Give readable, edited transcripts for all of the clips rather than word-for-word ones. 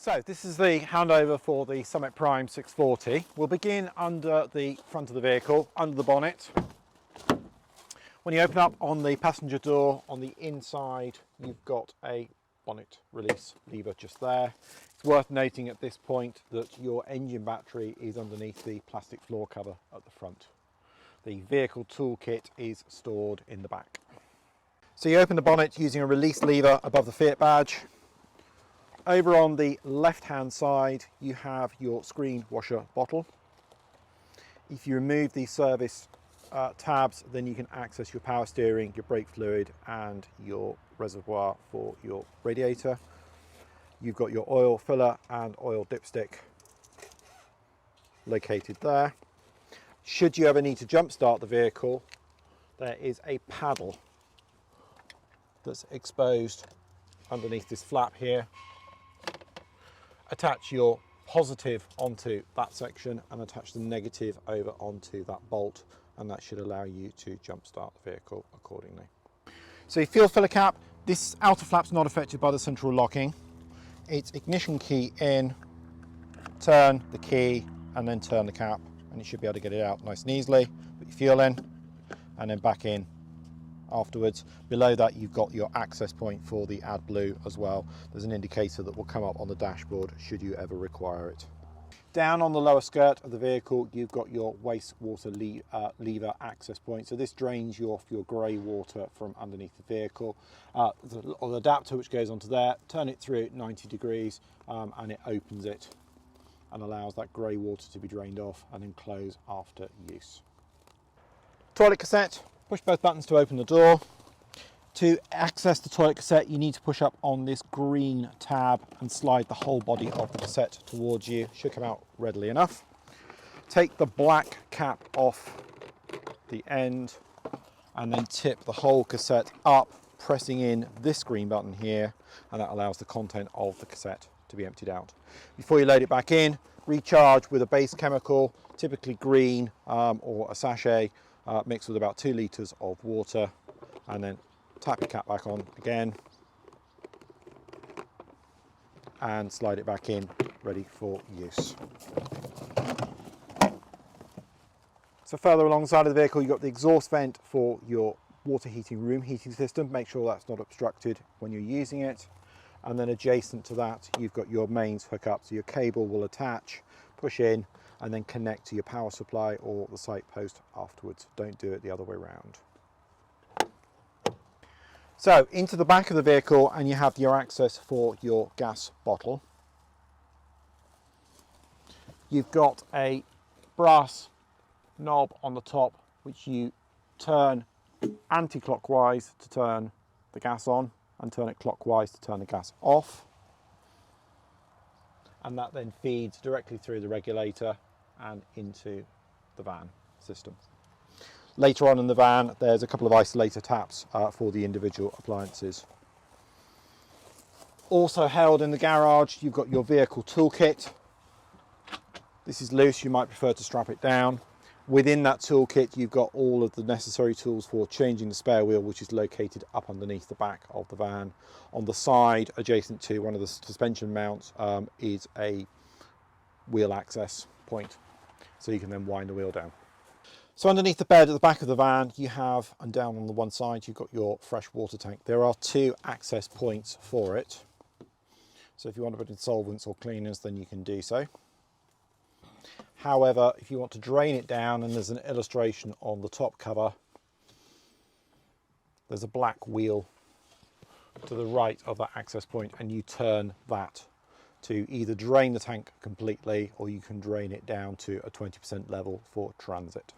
So this is the handover for the Summit Prime 640. We'll begin under the front of the vehicle, under the bonnet. When you open up on the passenger door, on the inside, you've got a bonnet release lever just there. It's worth noting at this point that your engine battery is underneath the plastic floor cover at the front. The vehicle toolkit is stored in the back. So you open the bonnet using a release lever above the Fiat badge. Over on the left-hand side, you have your screen washer bottle. If you remove the service tabs, then you can access your power steering, your brake fluid, and your reservoir for your radiator. You've got your oil filler and oil dipstick located there. Should you ever need to jump start the vehicle, there is a paddle that's exposed underneath this flap here. Attach your positive onto that section and attach the negative over onto that bolt, and that should allow you to jump start the vehicle accordingly. So your fuel filler cap, this outer flap's not affected by the central locking. It's ignition key in, turn the key, and then turn the cap, and you should be able to get it out nice and easily. Put your fuel in and then back in afterwards. Below that you've got your access point for the AdBlue as well. There's an indicator that will come up on the dashboard should you ever require it. Down on the lower skirt of the vehicle you've got your wastewater lever access point. So this drains your grey water from underneath the vehicle. The adapter which goes onto there, turn it through 90 degrees and it opens it and allows that grey water to be drained off and then close after use. Toilet cassette. Push both buttons to open the door. To access the toilet cassette, you need to push up on this green tab and slide the whole body of the cassette towards you. Should come out readily enough. Take the black cap off the end and then tip the whole cassette up, pressing in this green button here, and that allows the content of the cassette to be emptied out. Before you load it back in, recharge with a base chemical, typically green or a sachet, mixed with about 2 litres of water, and then tap your cap back on again and slide it back in, ready for use. So further alongside of the vehicle you've got the exhaust vent for your water heating room heating system. Make sure that's not obstructed when you're using it, and then adjacent to that you've got your mains hook up, so your cable will attach, push in, and then connect to your power supply or the site post afterwards. Don't do it the other way around. So into the back of the vehicle, and you have your access for your gas bottle. You've got a brass knob on the top which you turn anti-clockwise to turn the gas on and turn it clockwise to turn the gas off, and that then feeds directly through the regulator and into the van system. Later on in the van there's a couple of isolator taps for the individual appliances. Also held in the garage you've got your vehicle toolkit. This is loose, you might prefer to strap it down. Within that toolkit you've got all of the necessary tools for changing the spare wheel, which is located up underneath the back of the van. On the side adjacent to one of the suspension mounts is a wheel access point, so you can then wind the wheel down. So underneath the bed at the back of the van you have, and down on the one side you've got your fresh water tank. There are 2 access points for it, so if you want to put in solvents or cleaners then you can do so. However, if you want to drain it down, and there's an illustration on the top cover, there's a black wheel to the right of that access point, and you turn that to either drain the tank completely or you can drain it down to a 20% level for transit.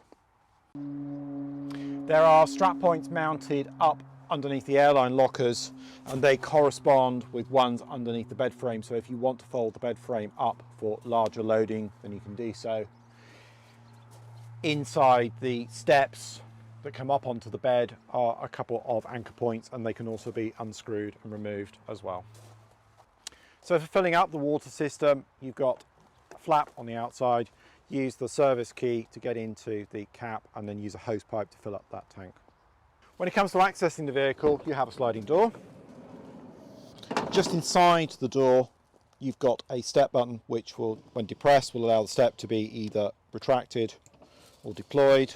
There are strap points mounted up underneath the airline lockers, and they correspond with ones underneath the bed frame, so if you want to fold the bed frame up for larger loading then you can do so. Inside the steps that come up onto the bed are a couple of anchor points, and they can also be unscrewed and removed as well. So for filling up the water system you've got a flap on the outside. Use the service key to get into the cap and then use a hose pipe to fill up that tank. When it comes to accessing the vehicle you have a sliding door. Just inside the door you've got a step button which will, when depressed, will allow the step to be either retracted or deployed.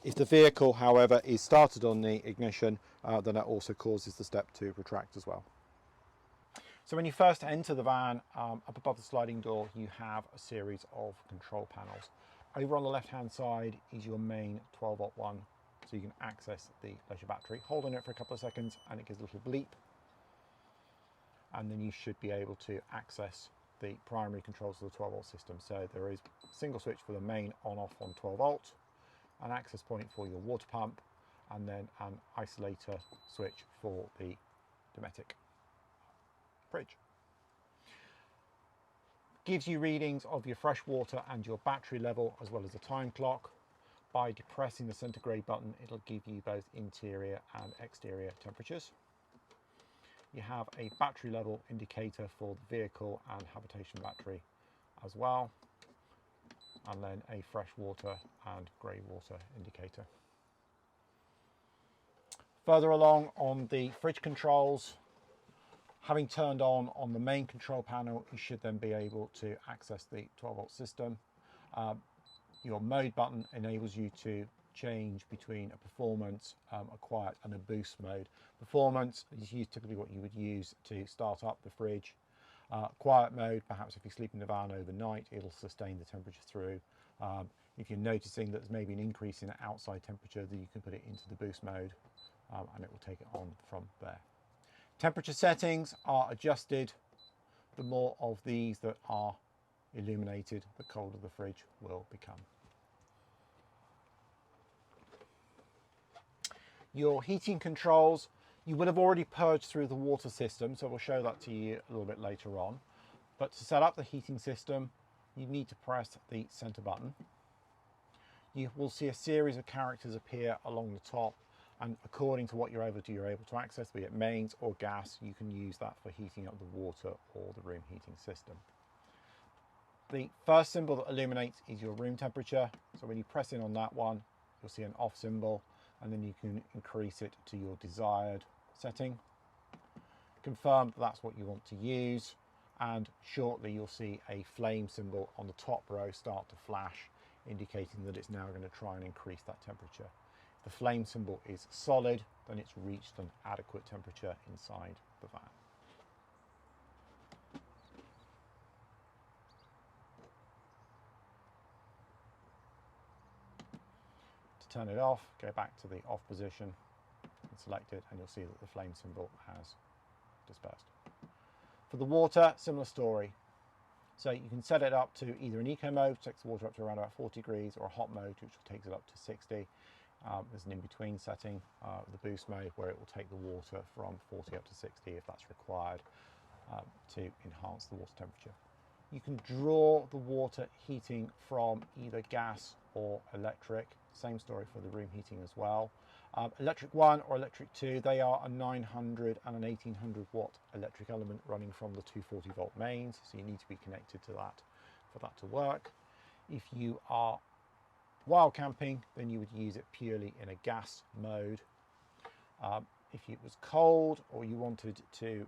If the vehicle, however, is started on the ignition, then that also causes the step to retract as well. So when you first enter the van, up above the sliding door, you have a series of control panels. Over on the left-hand side is your main 12-volt one, so you can access the leisure battery. Hold on it for a couple of seconds and it gives a little bleep. And then you should be able to access the primary controls of the 12-volt system. So there is a single switch for the main on-off on 12-volt, an access point for your water pump, and then an isolator switch for the Dometic fridge. Gives you readings of your fresh water and your battery level, as well as a time clock. By depressing the centigrade button, it'll give you both interior and exterior temperatures. You have a battery level indicator for the vehicle and habitation battery as well, and then a fresh water and grey water indicator. Further along on the fridge controls, having turned on the main control panel, you should then be able to access the 12-volt system. Your mode button enables you to change between a performance, a quiet and a boost mode. Performance is typically what you would use to start up the fridge. Quiet mode, perhaps if you sleep in the van overnight, it'll sustain the temperature through. If you're noticing that there's maybe an increase in the outside temperature, then you can put it into the boost mode and it will take it on from there. Temperature settings are adjusted. The more of these that are illuminated, the colder the fridge will become. Your heating controls, you would have already purged through the water system, so we'll show that to you a little bit later on. But to set up the heating system, you need to press the center button. You will see a series of characters appear along the top, and according to what you're able to access, be it mains or gas, you can use that for heating up the water or the room heating system. The first symbol that illuminates is your room temperature. So when you press in on that one, you'll see an off symbol, and then you can increase it to your desired setting. Confirm that that's what you want to use, and shortly you'll see a flame symbol on the top row start to flash, indicating that it's now going to try and increase that temperature. If the flame symbol is solid, then it's reached an adequate temperature inside the van. To turn it off, go back to the off position and select it, and you'll see that the flame symbol has dispersed. For the water, similar story. So you can set it up to either an eco mode, which takes the water up to around about 40 degrees, or a hot mode, which takes it up to 60. There's an in-between setting, the boost mode, where it will take the water from 40 up to 60 if that's required to enhance the water temperature. You can draw the water heating from either gas or electric. Same story for the room heating as well. Electric 1 or electric 2, they are a 900 and an 1800 watt electric element running from the 240 volt mains, so you need to be connected to that for that to work. If you are wild camping, then you would use it purely in a gas mode. If it was cold or you wanted to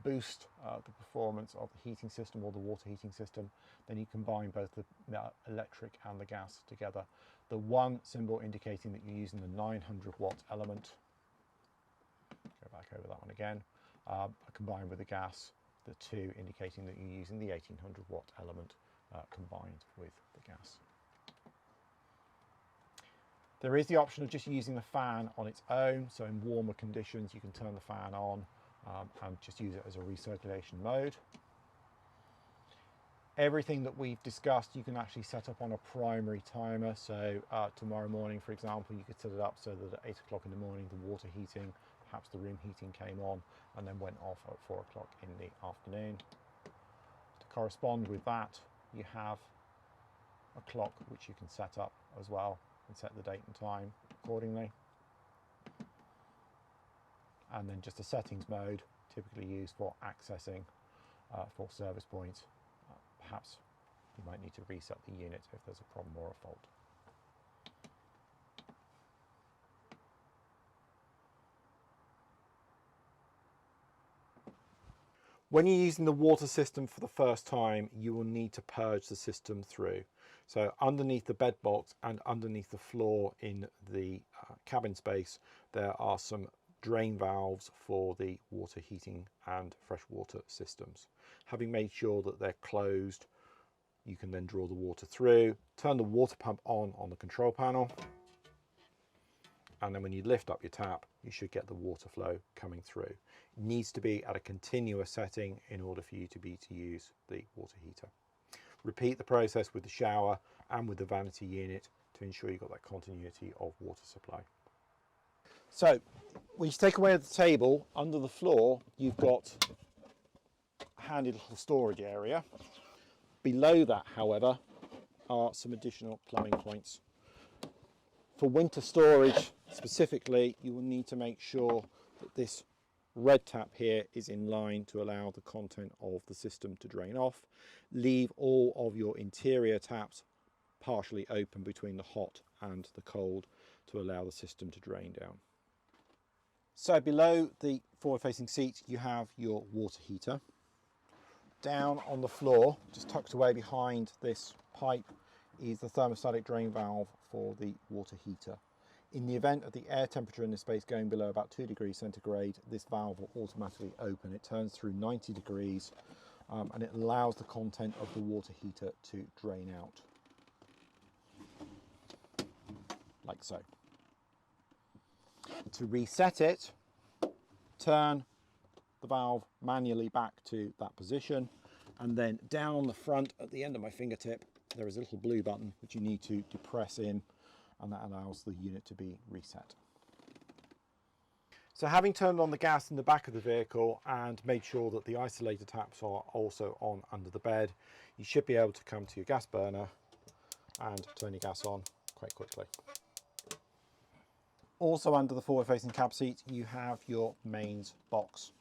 boost the performance of the heating system or the water heating system, then you combine both the electric and the gas together. The one symbol indicating that you're using the 900 watt element, go back over that one again, combined with the gas, the two indicating that you're using the 1800 watt element combined with the gas. There is the option of just using the fan on its own, so in warmer conditions you can turn the fan on and just use it as a recirculation mode. Everything that we've discussed you can actually set up on a primary timer, so tomorrow morning, for example, you could set it up so that at 8 o'clock in the morning the water heating, perhaps the room heating, came on and then went off at 4 o'clock in the afternoon. To correspond with that, you have a clock which you can set up as well and set the date and time accordingly. And then just a settings mode, typically used for accessing for service points. Perhaps you might need to reset the unit if there's a problem or a fault. When you're using the water system for the first time, you will need to purge the system through. So underneath the bed box and underneath the floor in the cabin space, there are some drain valves for the water heating and freshwater systems. Having made sure that they're closed, you can then draw the water through, turn the water pump on the control panel, and then when you lift up your tap, you should get the water flow coming through. It needs to be at a continuous setting in order for you to use the water heater. Repeat the process with the shower and with the vanity unit to ensure you've got that continuity of water supply. So when you take away the table, under the floor, you've got a handy little storage area. Below that, however, are some additional plumbing points. For winter storage specifically, you will need to make sure that this red tap here is in line to allow the content of the system to drain off. Leave all of your interior taps partially open between the hot and the cold to allow the system to drain down. So below the forward-facing seat, you have your water heater. Down on the floor, just tucked away behind this pipe, is the thermostatic drain valve for the water heater. In the event of the air temperature in this space going below about 2 degrees centigrade, this valve will automatically open. It turns through 90 degrees and it allows the content of the water heater to drain out, like so. To reset it, turn the valve manually back to that position, and then down on the front at the end of my fingertip there is a little blue button which you need to depress in, and that allows the unit to be reset. So having turned on the gas in the back of the vehicle and made sure that the isolator taps are also on under the bed, you should be able to come to your gas burner and turn your gas on quite quickly. Also under the forward facing cab seat you have your mains box.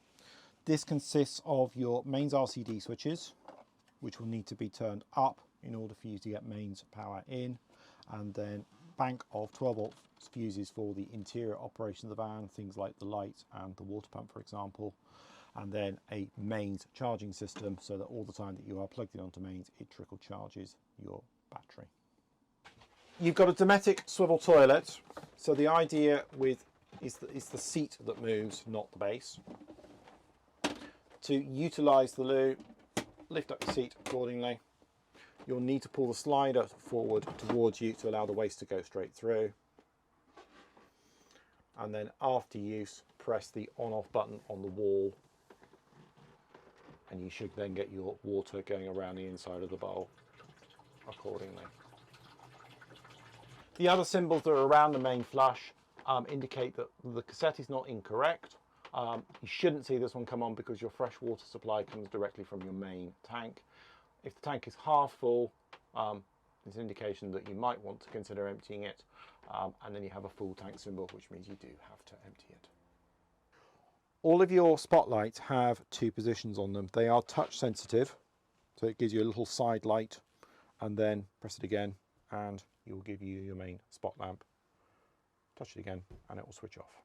This consists of your mains RCD switches, which will need to be turned up in order for you to get mains power in, and then bank of 12 volt fuses for the interior operation of the van, things like the light and the water pump for example, and then a mains charging system so that all the time that you are plugged in onto mains it trickle charges your battery. You've got a Dometic swivel toilet, so the idea with is the seat that moves, not the base. To utilise the loo, lift up your seat accordingly. You'll need to pull the slider forward towards you to allow the waste to go straight through. And then after use, press the on-off button on the wall and you should then get your water going around the inside of the bowl accordingly. The other symbols that are around the main flush indicate that the cassette is not incorrect. You shouldn't see this one come on because your fresh water supply comes directly from your main tank. If the tank is half full, it's an indication that you might want to consider emptying it, and then you have a full tank symbol, which means you do have to empty it. All of your spotlights have two positions on them. They are touch sensitive, so it gives you a little side light, and then press it again and it will give you your main spot lamp. Touch it again and it will switch off.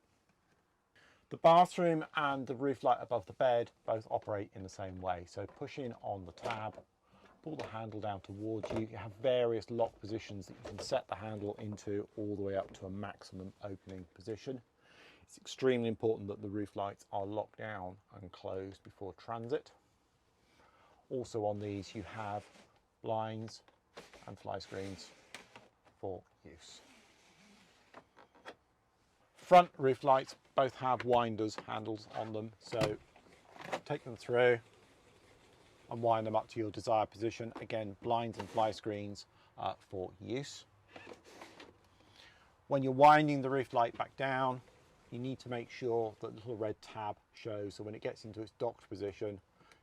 The bathroom and the roof light above the bed both operate in the same way. So push in on the tab, pull the handle down towards you. You have various lock positions that you can set the handle into all the way up to a maximum opening position. It's extremely important that the roof lights are locked down and closed before transit. Also on these you have blinds and fly screens for use. Front roof lights both have winders handles on them, so take them through and wind them up to your desired position. Again, blinds and fly screens for use. When you're winding the roof light back down, you need to make sure that the little red tab shows, so when it gets into its docked position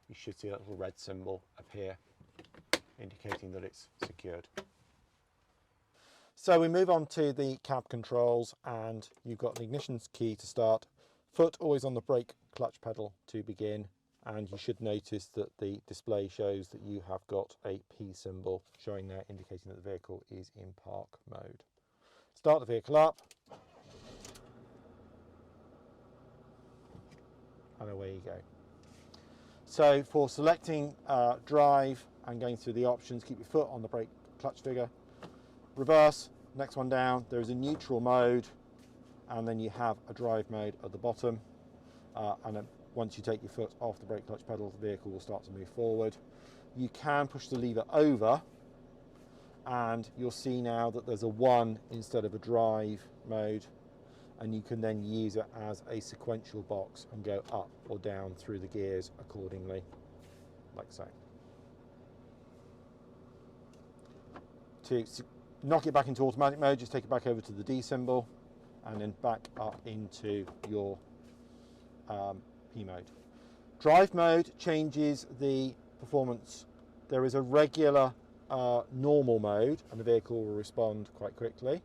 you should see that little red symbol appear indicating that it's secured. So we move on to the cab controls, and you've got the ignition key to start, foot always on the brake clutch pedal to begin, and you should notice that the display shows that you have got a P symbol showing there indicating that the vehicle is in park mode. Start the vehicle up and away you go. So for selecting drive and going through the options, keep your foot on the brake clutch trigger. Reverse, next one down, there is a neutral mode, and then you have a drive mode at the bottom. And then once you take your foot off the brake clutch pedal, the vehicle will start to move forward. You can push the lever over, and you'll see now that there's a 1 instead of a drive mode, and you can then use it as a sequential box and go up or down through the gears accordingly, like so. To knock it back into automatic mode, just take it back over to the D symbol and then back up into your P mode. Drive mode changes the performance. There is a regular normal mode and the vehicle will respond quite quickly.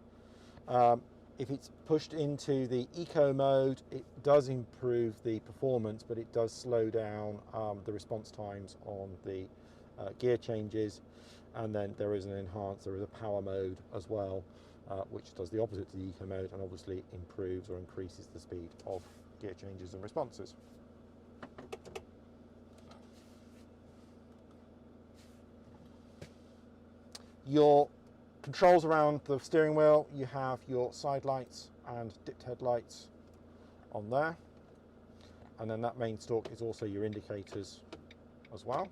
If it's pushed into the eco mode, it does improve the performance, but it does slow down the response times on the gear changes. And then there is a power mode as well, which does the opposite to the eco mode and obviously improves or increases the speed of gear changes and responses. Your controls around the steering wheel, you have your side lights and dipped headlights on there, and then that main stalk is also your indicators as well.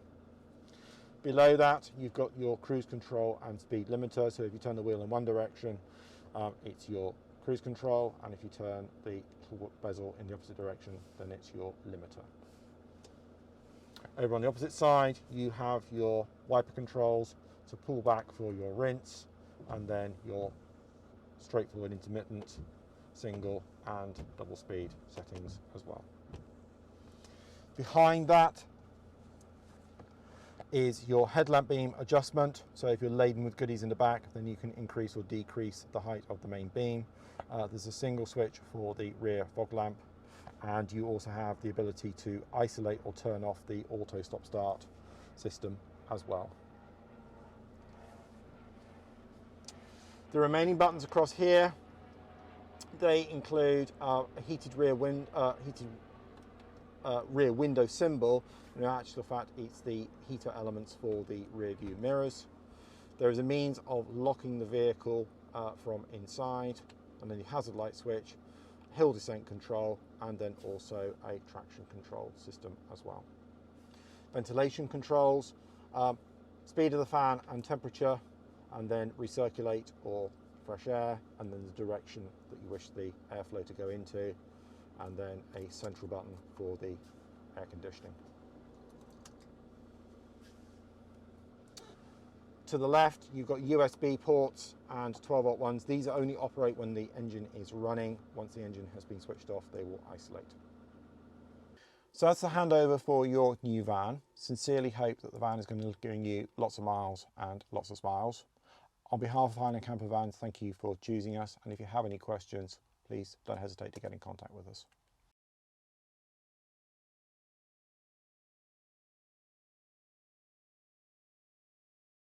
Below that you've got your cruise control and speed limiter, so if you turn the wheel in one direction it's your cruise control, and if you turn the bezel in the opposite direction then it's your limiter. Over on the opposite side you have your wiper controls to pull back for your rinse, and then your straightforward intermittent, single and double speed settings as well. Behind that is your headlamp beam adjustment, so if you're laden with goodies in the back then you can increase or decrease the height of the main beam. There's a single switch for the rear fog lamp, and you also have the ability to isolate or turn off the auto stop start system as well. The remaining buttons across here, they include a heated rear window symbol. In actual fact, it's the heater elements for the rear view mirrors. There is a means of locking the vehicle from inside, and then the hazard light switch, hill descent control, and then also a traction control system as well. Ventilation controls, speed of the fan and temperature, and then recirculate or fresh air, and then the direction that you wish the airflow to go into, and then a central button for the air conditioning. To the left you've got USB ports and 12-volt ones. These only operate when the engine is running. Once the engine has been switched off they will isolate. So that's the handover for your new van. Sincerely hope that the van is going to be giving you lots of miles and lots of smiles. On behalf of Highland Camper Vans, thank you for choosing us, and if you have any questions, please don't hesitate to get in contact with us.